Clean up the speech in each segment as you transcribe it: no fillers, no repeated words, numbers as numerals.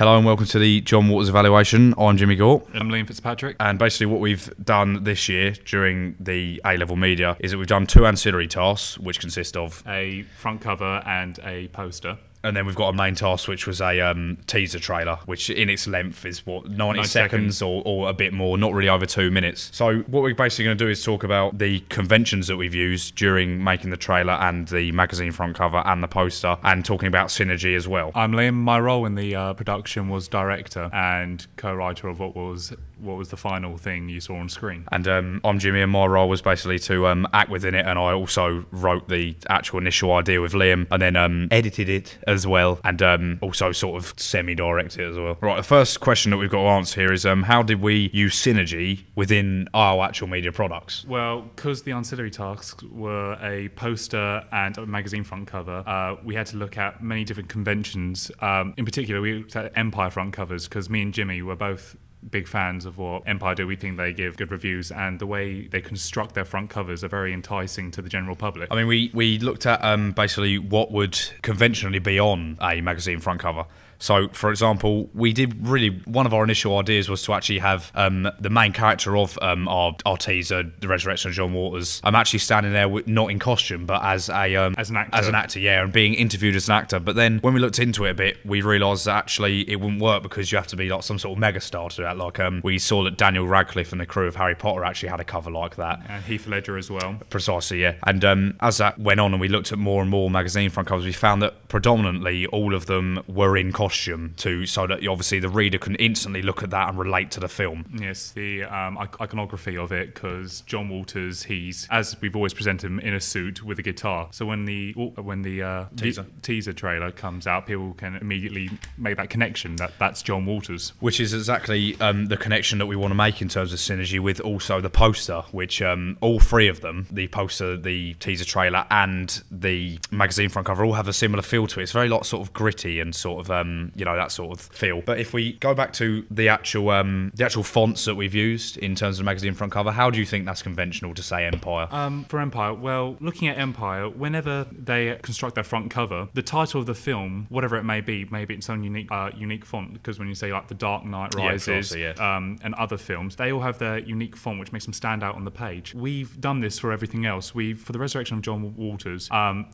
Hello and welcome to the John Waters evaluation. I'm Jimmy Gore. I'm Liam Fitzpatrick. And basically what we've done this year during the A-level media is that we've done 2 ancillary tasks, which consist of a front cover and a poster. And then we've got a main task, which was a teaser trailer, which in its length is, 90 seconds or a bit more, not really over 2 minutes. So what we're basically going to do is talk about the conventions that we've used during making the trailer and the magazine front cover and the poster, and talking about synergy as well. I'm Liam. My role in the production was director and co-writer of what was the final thing you saw on screen. And I'm Jimmy, and my role was basically to act within it, and I also wrote the actual initial idea with Liam, and then edited it as well, and also sort of semi-direct it as well. Right, the first question that we've got to answer here is how did we use synergy within our actual media products? Well, because the ancillary tasks were a poster and a magazine front cover, we had to look at many different conventions. In particular, we looked at Empire front covers, because me and Jimmy were both big fans of what Empire do. We think they give good reviews, and the way they construct their front covers are very enticing to the general public. I mean, we looked at basically what would conventionally be on a magazine front cover. So, for example, we did one of our initial ideas was to actually have the main character of our teaser, The Resurrection of John Waters, actually standing there not in costume, but as an actor, yeah, and being interviewed as an actor. But then when we looked into it a bit, we realised that actually it wouldn't work, because you have to be like some sort of megastar to do that. Like we saw that Daniel Radcliffe and the crew of Harry Potter actually had a cover like that. And Heath Ledger as well. Precisely, yeah. And as that went on and we looked at more and more magazine front covers, we found that predominantly all of them were in costume, so that obviously the reader can instantly look at that and relate to the film. Yes, the iconography of it, because John Waters, he's, as we've always presented him, in a suit with a guitar. So when the teaser trailer comes out, people can immediately make that connection that that's John Waters. Which is exactly the connection that we want to make in terms of synergy with also the poster, which all 3 of them, the poster, the teaser trailer and the magazine front cover, all have a similar feel to it. It's very sort of gritty and sort of that sort of feel. But if we go back to the actual fonts that we've used in terms of magazine front cover, how do you think that's conventional to say Empire? For Empire, well, looking at Empire, whenever they construct their front cover, the title of the film, whatever it may be its own unique font, because when you say like The Dark Knight Rises, and other films, they all have their unique font, which makes them stand out on the page. We've done this for everything else. For The Resurrection of John Waters,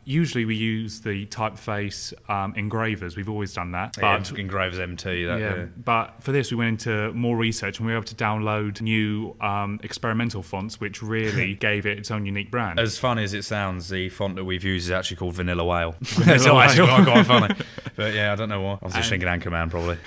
usually we use the typeface engravers. We've always done that. But engravers MT. But for this, we went into more research, and we were able to download new experimental fonts, which really gave it its own unique brand. As funny as it sounds, the font that we've used is actually called Vanilla Whale. It's actually quite funny. But yeah, I don't know why. I was just thinking Anchorman, probably.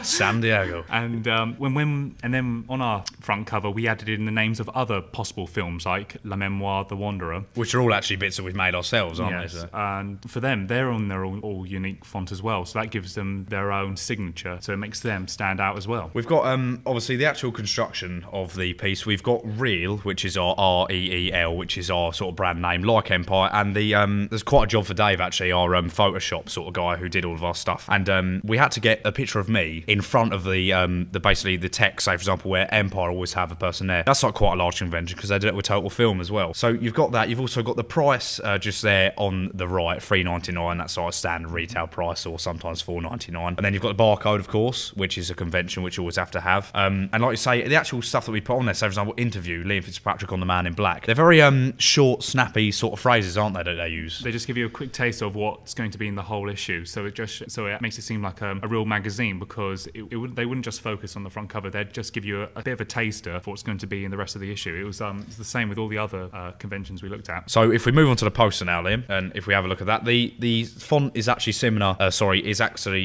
San Diego. And then on our front cover, we added in the names of other possible films, like La Memoire, The Wanderer, which are all actually bits that we've made ourselves, aren't they? So. And for them, they're on their all unique font as well. So that gives them their own signature. So it makes them stand out as well. We've got obviously the actual construction of the piece. We've got Reel, which is our REEL, which is our sort of brand name, like Empire. And there's quite a job for Dave, actually, our Photoshop sort of guy who did all of our stuff. And we had to get a picture of me in front of the basically the text, say for example, where Empire always have a person there. That's like quite a large convention, because they do it with Total Film as well. So you've got that. You've also got the price just there on the right, $3.99. That's our standard retail price, or sometimes $4.99. And then you've got the barcode, of course, which is a convention which you always have to have. And like you say, the actual stuff that we put on there, say for example, interview Liam Fitzpatrick on The Man in Black. They're very short, snappy sort of phrases, aren't they, that they use? They just give you a quick taste of what's going to be in the whole issue. So it makes it seem like a real magazine, because they wouldn't just focus on the front cover. They'd just give you a bit of a taster for what's going to be in the rest of the issue. It was the same with all the other conventions we looked at. So if we move on to the poster now, Liam, and if we have a look at that, the font is actually similar. Is actually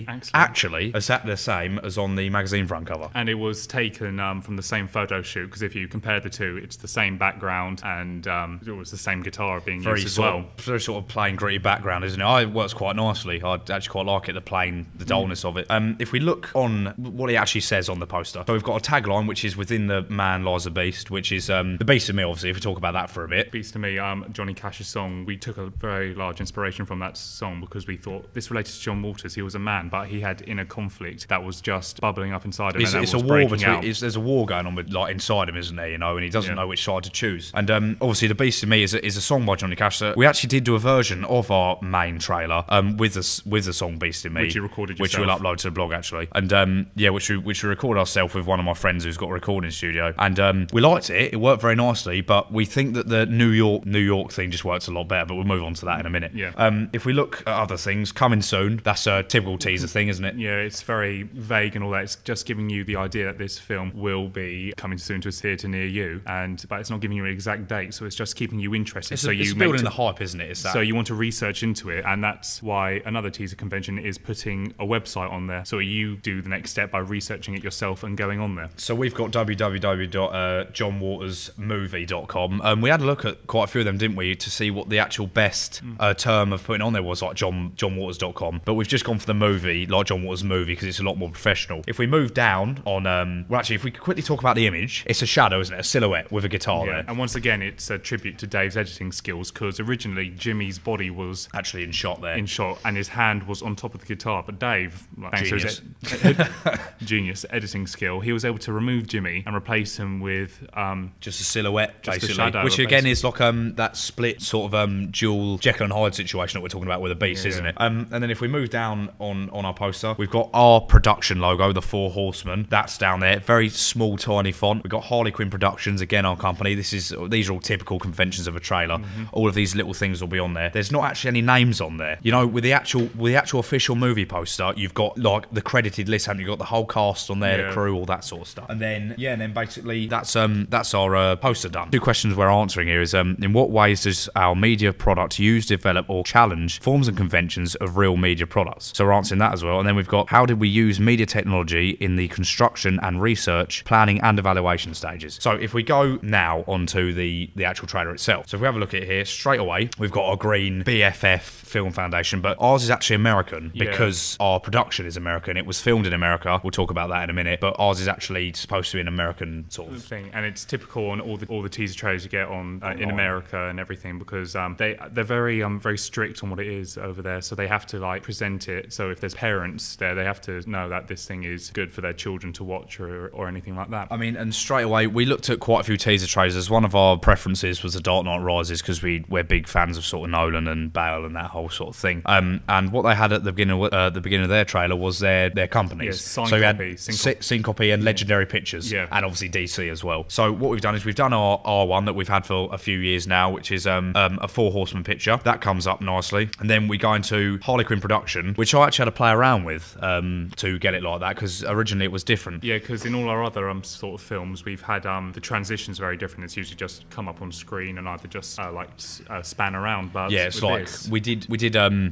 exactly the same as on the magazine front cover. And it was taken from the same photo shoot, because if you compare the two, it's the same background, and it was the same guitar being used as well. Very sort of plain, gritty background, isn't it? It works quite nicely. I actually quite like it, the dullness of it. If we look on what he actually says on the poster, so we've got a tagline, which is "Within the man lies a beast," which is the beast of me, obviously, if we talk about that for a bit. Beast of Me, Johnny Cash's song, we took a very large inspiration from that song, because we thought this it's related to John Waters. He was a man, but he had inner conflict that was just bubbling up inside him. It's a war between. There's a war going on with like inside him, isn't there? You know, and he doesn't know which side to choose. And obviously, The Beast in Me is a song by Johnny Cash. We actually did do a version of our main trailer with the song Beast in Me, which you recorded yourself, which we'll upload to the blog actually. And which we recorded ourselves with one of my friends who's got a recording studio. And we liked it. It worked very nicely, but we think that the New York thing just works a lot better. But we'll move on to that in a minute. Yeah. If we look at other things coming soon, that's a typical teaser thing, isn't it? Yeah, it's very vague and all that. It's just giving you the idea that this film will be coming soon to a theatre near you, but it's not giving you an exact date. So it's just keeping you interested. It's building the hype, isn't it? So you want to research into it, and that's why another teaser convention is putting a website on there. So you do the next step by researching it yourself and going on there. So we've got www.johnwatersmovie.com. We had a look at quite a few of them, didn't we, to see what the actual best term of putting on there was, like johnwaters.com. But we've just gone for the movie, like John Waters movie, because it's a lot more professional. If we move down on, if we could quickly talk about the image, it's a shadow, isn't it? A silhouette with a guitar there. And once again, it's a tribute to Dave's editing skills, because originally Jimmy's body was actually in shot there. And his hand was on top of the guitar. But Dave, thanks to his genius editing skill, he was able to remove Jimmy and replace him with just a silhouette, just basically. a shadow, which again is like that split sort of dual Jekyll and Hyde situation that we're talking about with a Beast, isn't it? And then if we move down on our poster, we've got our production logo, the Four Horsemen. That's down there, very small, tiny font. We've got Harley Quinn Productions, again our company. These are all typical conventions of a trailer. All of these little things will be on there. There's not actually any names on there. You know, with the actual official movie poster, you've got like the credited list, haven't you? You've got the whole cast on there, the crew, all that sort of stuff. And then basically that's our poster done. Two questions we're answering here is in what ways does our media product use, develop, or challenge forms and conventions of real media products? So we're answering that as well. And then we've got how did we use media technology in the construction and research, planning and evaluation stages? So if we go now onto the actual trailer itself. So if we have a look at it here, straight away, we've got our green BFF Film Foundation, but ours is actually American because our production is American. It was filmed in America. We'll talk about that in a minute, but ours is actually supposed to be an American sort of thing. And it's typical on all the teaser trailers you get on in America and everything, because they're very strict on what it is over there. So they have to like present it. So if there's parents there, they have to know that this thing is good for their children to watch or anything like that. I mean, and straight away we looked at quite a few teaser trailers. One of our preferences was The Dark Knight Rises because we're big fans of sort of Nolan and Bale and that whole sort of thing. And what they had at the beginning of their trailer was their companies. So you had Syncope and Legendary Pictures, and obviously DC as well. So what we've done is we've done our one that we've had for a few years now, which is a Four Horseman picture that comes up nicely, and then we go into Harley Quinn Production, which I actually had to play around with to get it like that because originally it was different. Yeah, because in all our other sort of films, we've had the transitions very different. It's usually just come up on screen and either just span around. But yeah, it's like we did.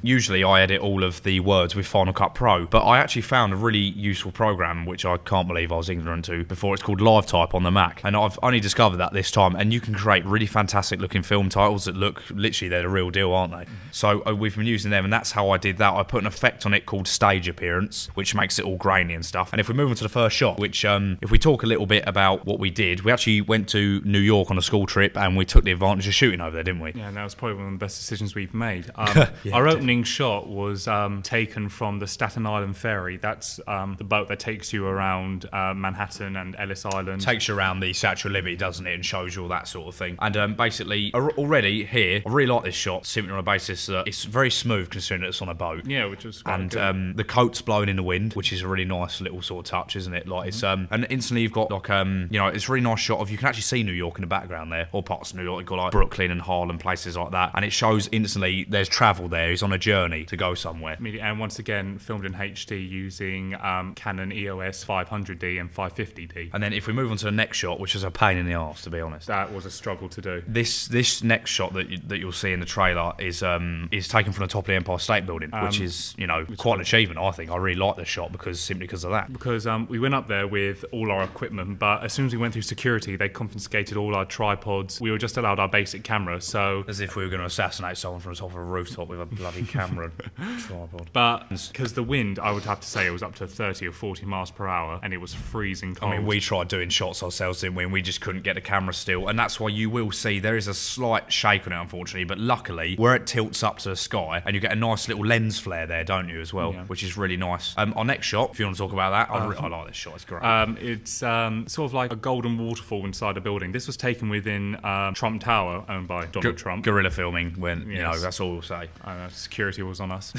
Usually I edit all of the words with Final Cut Pro, but I actually found a really useful program which I can't believe I was ignorant to before. It's called LiveType on the Mac, and I've only discovered that this time. And you can create really fantastic looking film titles that look literally they're the real deal, aren't they? So we've been using them, and that's how I did that. I put an effect on it called stage appearance, which makes it all grainy and stuff. And if we move on to the first shot, which if we talk a little bit about what we did, we actually went to New York on a school trip, and we took the advantage of shooting over there, didn't we? Yeah, and that was probably one of the best decisions we've made. Our opening shot was taken from the Staten Island Ferry. That's the boat that takes you around Manhattan and Ellis Island. Takes you around the Statue of Liberty, doesn't it, and shows you all that sort of thing. And basically, already here, I really like this shot, simply on a basis that it's very smooth considering it's on a boat. Yeah, which was quite good. And the coat's blowing in the wind, which is a really nice little sort of touch, isn't it? Like it's and instantly you've got like it's a really nice shot of, you can actually see New York in the background there, or parts of New York. You've got like Brooklyn and Harlem, places like that, and it shows instantly there's travel there. He's on a journey to go somewhere. And once again, filmed in HD using Canon EOS 500D and 550D. And then if we move on to the next shot, which is a pain in the arse, to be honest. That was a struggle to do. This next shot that you'll see in the trailer is taken from the top of the Empire State Building, which is quite an achievement. I think I really like this shot simply because of that. Because we went up there with all our equipment, but as soon as we went through security, they confiscated all our tripods. We were just allowed our basic camera, so as if we were going to assassinate someone from the top of a rooftop with a bloody camera tripod. But because the wind, I would have to say it was up to 30 or 40 miles per hour, and it was freezing cold. I mean, we tried doing shots ourselves, didn't we? And we just couldn't get the camera still, and that's why you will see there is a slight shake on it, unfortunately. But luckily, where it tilts up to the sky, and you get a nice little lens flare there, don't you, as well, which is really nice. Our next shot, if you want to talk about that, I like this shot. It's great. It's sort of like a golden waterfall inside a building. This was taken within Trump Tower, owned by Donald Trump. Guerrilla filming, when you know, that's all we'll say. Security was on us.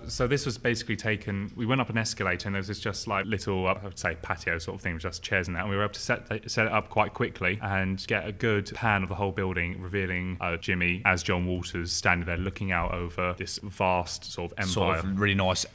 So this was basically taken. We went up an escalator, and there was this just like little, I would say, patio sort of thing with just chairs and that. And we were able to set it up quite quickly and get a good pan of the whole building, revealing Jimmy as John Walters standing there looking out over this vast sort of empire. Sort of really nice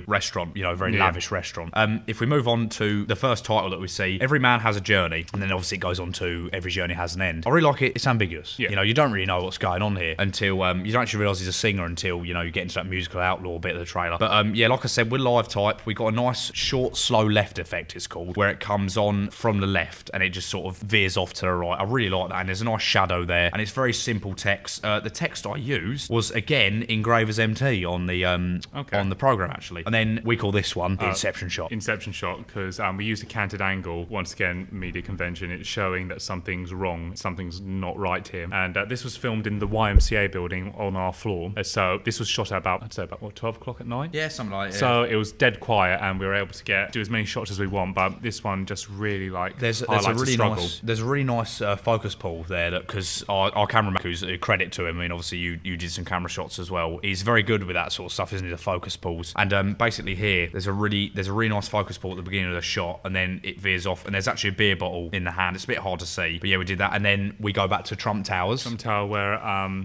restaurant, you know, very lavish restaurant. If we move on to the first title that we see, Every Man Has a Journey, and then obviously it goes on to Every Journey Has an End. I really like it. It's ambiguous. You know, you don't really know what's going on here until you don't actually realise he's a singer until, you know, you get into that musical outlaw bit of the trailer. But like I said, we're live type. We got a nice short, slow left effect, it's called, where it comes on from the left and it just sort of veers off to the right. I really like that, and there's a nice shadow there, and it's very simple text. The text I used was again Engravers MT on the program actually, and then we call this one the Inception shot. Inception shot, because we used a canted angle. Once again, media convention. It's showing that something's wrong, something's not right here. And this was filmed in the YMCA building on our floor. So this was shot at about, I'd say about 12 o'clock at night. Yeah, something like that. So it was dead quiet, and we were able to do as many shots as we want. But this one just really there's a really nice focus pull there, because our cameraman, who's a credit to him, I mean, obviously you did some camera shots as well. He's very good with that sort of stuff, isn't he? The focus pulls. And basically here, there's a really nice focus pull at the beginning of the shot, and then it veers off, and there's actually a beer bottle in the hand. It's a bit hard to see, but yeah, we did that, and then we go back to Trump Towers. Trump Tower, where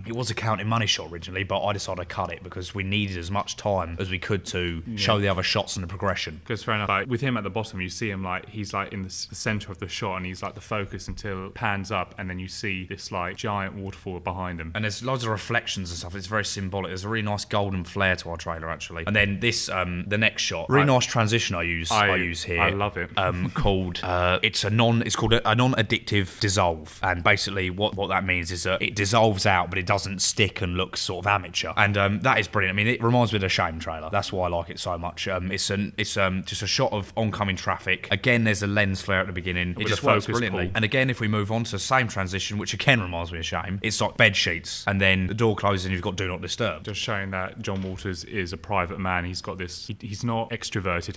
it was a counting money shot originally, but I decided to cut it because we needed as much time as we could to show the other shots and the progression. Because fair enough, like, with him at the bottom, you see him like he's like in the center of the shot, and he's like the focus until it pans up, and then you see this like giant waterfall behind him. And there's loads of reflections and stuff. It's very symbolic. There's a really nice golden flare to our trailer actually. And then this, the next shot, really nice transition I use here. I love it. Called it's called a non-addictive dissolve, and basically what that means is that it dissolves out, but it doesn't stick and looks sort of amateur. And that is brilliant. I mean, it reminds me of the Shame trailer. That's why I like it so much. It's just a shot of oncoming traffic. Again, there's a lens flare at the beginning. It just works brilliantly. And again, if we move on to the same transition, which again reminds me of Shame, it's like bed sheets, and then the door closes and you've got Do Not Disturb. Just showing that John Walters is a private man. He's got this. He's not extroverted.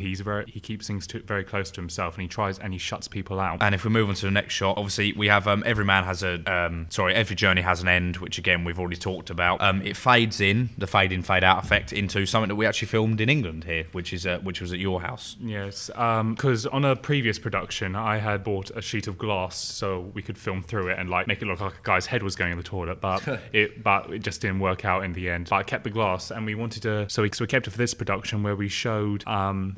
He keeps things very close to himself, and he shuts people out. And if we move on to the next shot, obviously we have Every Journey Has an End, which again we've already talked about. It fades in, the fade in, fade out effect, into something that we actually filmed in England here, which was at your house. Yes, because on a previous production, I had bought a sheet of glass so we could film through it and like make it look like a guy's head was going in the toilet, but it just didn't work out in the end. But I kept the glass, and we wanted to, so we kept it for this production where we showed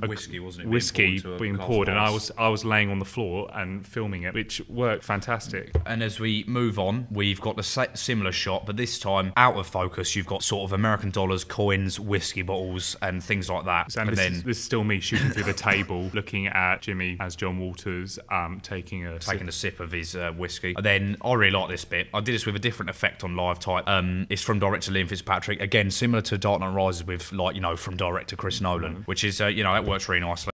whiskey, wasn't it? Whiskey being poured, and I was laying on the floor and filming it, which worked fantastic. And as we move on, we've got the similar shot, but this time out of focus. You've got sort of American dollars, coins, whiskey bottles, and things like that. And this is still me shooting through the table, looking at Jimmy as John Walters, taking a sip of his whiskey. And then I really like this bit. I did this with a different effect on live type. It's from director Liam Fitzpatrick, again similar to Dark Knight Rises, with from director Chris Nolan, which is that works really nicely.